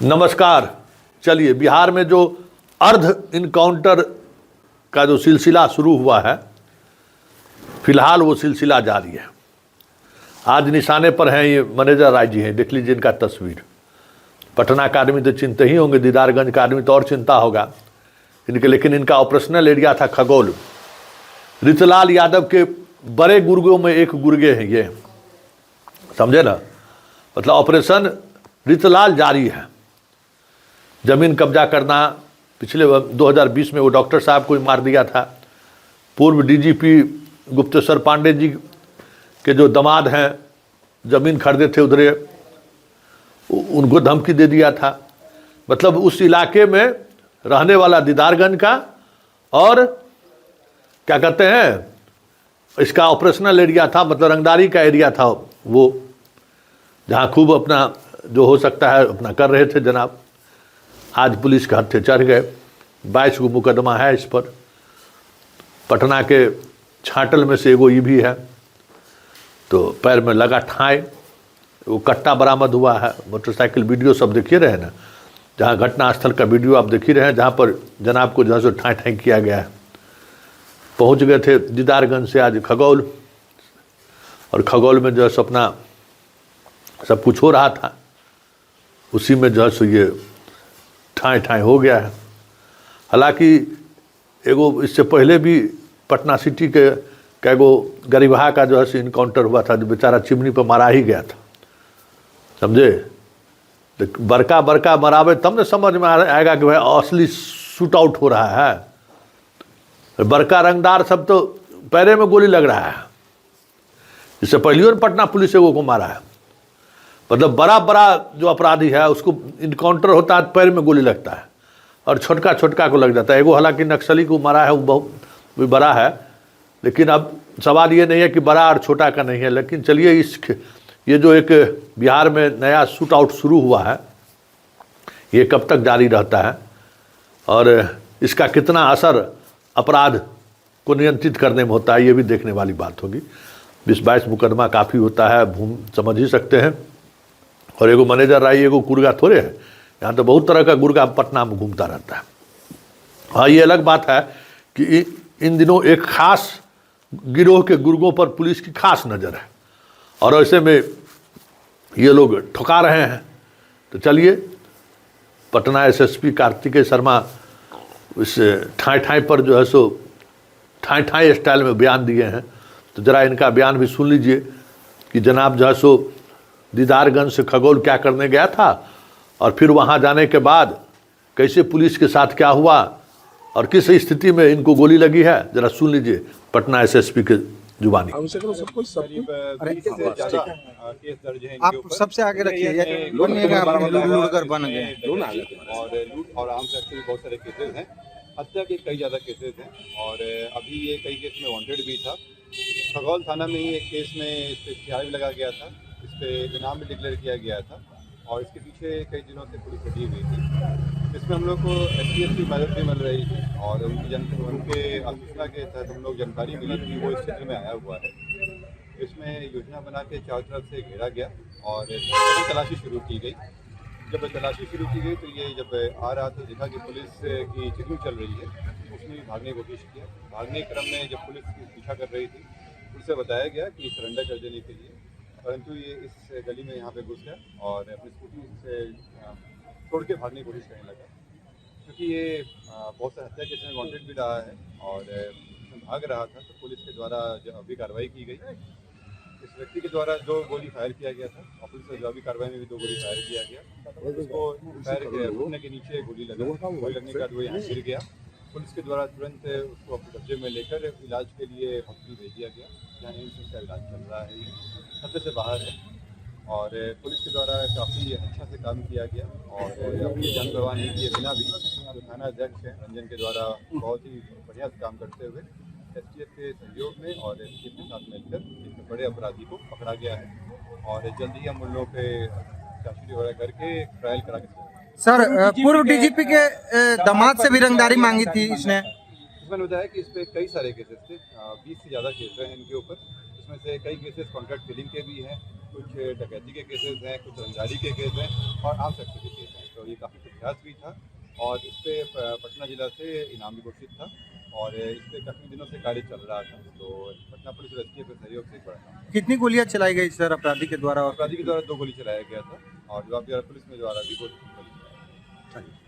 नमस्कार। चलिए, बिहार में जो अर्ध इनकाउंटर का जो सिलसिला शुरू हुआ है, फिलहाल वो सिलसिला जारी है। आज निशाने पर हैं ये मैनेजर राय जी हैं, देख लीजिए इनका तस्वीर। पटना का आदमी तो चिंते ही होंगे, दीदारगंज का आदमी तो और चिंता होगा इनके, लेकिन इनका ऑपरेशनल एरिया था खगौल। रितलाल यादव के बड़े गुर्गों में एक गुर्गे हैं ये, समझे ना। मतलब ऑपरेशन रितलाल जारी है। जमीन कब्जा करना, पिछले 2020 में वो डॉक्टर साहब को ही मार दिया था। पूर्व डीजीपी गुप्तेश्वर पांडे जी के जो दामाद हैं, जमीन खरीदे थे उधरे, उनको धमकी दे दिया था। मतलब उस इलाके में रहने वाला दीदारगंज का और क्या कहते हैं, इसका ऑपरेशनल एरिया था, मतलब रंगदारी का एरिया था वो, जहाँ खूब अपना जो हो सकता है अपना कर रहे थे जनाब। आज पुलिस के हत्थे चढ़ गए। 22 को मुकदमा है इस पर। पटना के छाटल में से एगो ये भी है, तो पैर में लगा ठाई, वो कट्टा बरामद हुआ है। मोटरसाइकिल वीडियो सब देखिए रहे ना, जहाँ घटनास्थल का वीडियो आप देख ही रहे हैं, जहाँ पर जनाब को जहाँ से ठाई ठाई किया गया है। पहुँच गए थे दीदारगंज से आज खगौल, और खगौल में जो है अपना सब कुछ हो रहा था, उसी में जो है सो ये ठाई ठाई हो गया है। हालांकि एगो इससे पहले भी पटना सिटी के एगो गरीबहा का जो है सो इनकाउंटर हुआ था, जो बेचारा चिमनी पर मारा ही गया था, समझे। तो बड़का बड़का मरावे तब न समझ में आएगा कि भाई असली शूट आउट हो रहा है। बड़का रंगदार सब तो पैरे में गोली लग रहा है। इससे पहले पटना पुलिस एगो को मारा है। मतलब बड़ा बड़ा जो अपराधी है उसको इनकाउंटर होता है, पैर में गोली लगता है, और छोटका छोटका को लग जाता है। एगो हालांकि नक्सली को मारा है, वो बहुत बड़ा है, लेकिन अब सवाल ये नहीं है कि बड़ा और छोटा का नहीं है। लेकिन चलिए, ये जो एक बिहार में नया शूट आउट शुरू हुआ है, ये कब तक जारी रहता है और इसका कितना असर अपराध को नियंत्रित करने में होता है, ये भी देखने वाली बात होगी। 20-22 मुकदमा काफ़ी होता है, समझ ही सकते हैं। और एगो मैनेजर राय एगो गुर्गा थोड़े है, यहाँ तो बहुत तरह का गुर्गा पटना में घूमता रहता है। हाँ, ये अलग बात है कि इन दिनों एक खास गिरोह के गुर्गों पर पुलिस की खास नज़र है, और ऐसे में ये लोग ठुका रहे हैं। तो चलिए, पटना एसएसपी कार्तिकेय शर्मा इस ठाई ठाई पर जो है सो ठाई ठाई स्टाइल में बयान दिए हैं। तो ज़रा इनका बयान भी सुन लीजिए कि जनाब जो है सो दीदारगंज से खगौल क्या करने गया था, और फिर वहाँ जाने के बाद कैसे पुलिस के साथ क्या हुआ और किस स्थिति में इनको गोली लगी है। ज़रा सुन लीजिए पटना एसएसपी के जुबानी। आप सबसे आगे रखिए, बन गए और लूट और आर्म्स एक्ट के भी बहुत सारे केसेस हैं, हत्या के कई ज़्यादा केसेस हैं, और अभी ये कई केस में वांटेड भी था। खगौल थाना में ही एक केस में इस पर एफआईआर भी लगा गया था, इस पर इनाम भी डिक्लेयर किया गया था, और इसके पीछे कई दिनों से पुलिस लगी हुई थी। इसमें हम लोग को एसटीएफ की मदद भी मिल रही थी, और उनके सूचना के तहत हम लोग जानकारी मिली कि वो इस क्षेत्र में आया हुआ है। इसमें योजना बना के चारों तरफ से घेरा गया और तलाशी शुरू की गई। जब तलाशी शुरू की गई तो ये जब आ रहा था, देखा कि पुलिस की चेकिंग चल रही है, उसने भी भागने की कोशिश किया। भागने के क्रम में जब पुलिस पीछा कर रही थी, उससे बताया गया कि सरेंडर कर देने के लिए, परंतु ये इस गली में यहाँ पे घुस गया और अपनी स्कूटी से छोड़ के भागने की कोशिश करने लगा। क्योंकि ये बहुत सारे हत्या केस में वांटेड भी रहा है और भाग रहा था, तो पुलिस के द्वारा जवाबी कार्रवाई की गई। इस व्यक्ति के द्वारा 2 गोली फायर किया गया था, और पुलिस की जवाबी कार्रवाई में भी 2 गोली फायर किया गया। उसको पैर घुटने के नीचे गोली लगा, गोली लगने के बाद वो यहाँ गिर गया। पुलिस के द्वारा तुरंत उसको अपने कब्जे में लेकर इलाज के लिए हॉस्पिटल भेज दिया गया, जहाँ एम्स का इलाज चल रहा है। ये खतरे से बाहर है, और पुलिस के द्वारा काफ़ी अच्छा से काम किया गया, और अपनी जान परवाह नहीं किए बिना भी जो थाना अध्यक्ष हैं रंजन के द्वारा बहुत ही बढ़िया से काम करते हुए एसटीएफ के सहयोग में और एसटीएफ के साथ मिलकर एक बड़े अपराधी को पकड़ा गया है, और जल्दी ही हम उन लोगों पे चार्जशीट वगैरह करके ट्रायल करा के सर, पूर्व डीजीपी के दामाद से भी रंगदारी मांगी थी इसने। इसमें बताया कि इस पे कई सारे केसेस थे, 20 से ज़्यादा केस हैं इनके ऊपर। इसमें से कई केसेस कॉन्ट्रैक्ट किलिंग के भी हैं, कुछ डकैती के केसेस हैं, कुछ रंगदारी के केस हैं, और आर्म्स एक्ट के केस हैं। तो ये इतिहास भी था और इस पे पटना जिला से इनाम भी घोषित था और इस पे काफ़ी दिनों से कार्य चल रहा था। तो पटना पुलिस और एसटीएफ के सहयोग से एक बड़ा काम। कितनी गोलियां चलाई गई सर अपराधी के द्वारा? अपराधी के द्वारा 2 गोली चलाया गया था और जो पुलिस में जो आरोपी गोली चलाया।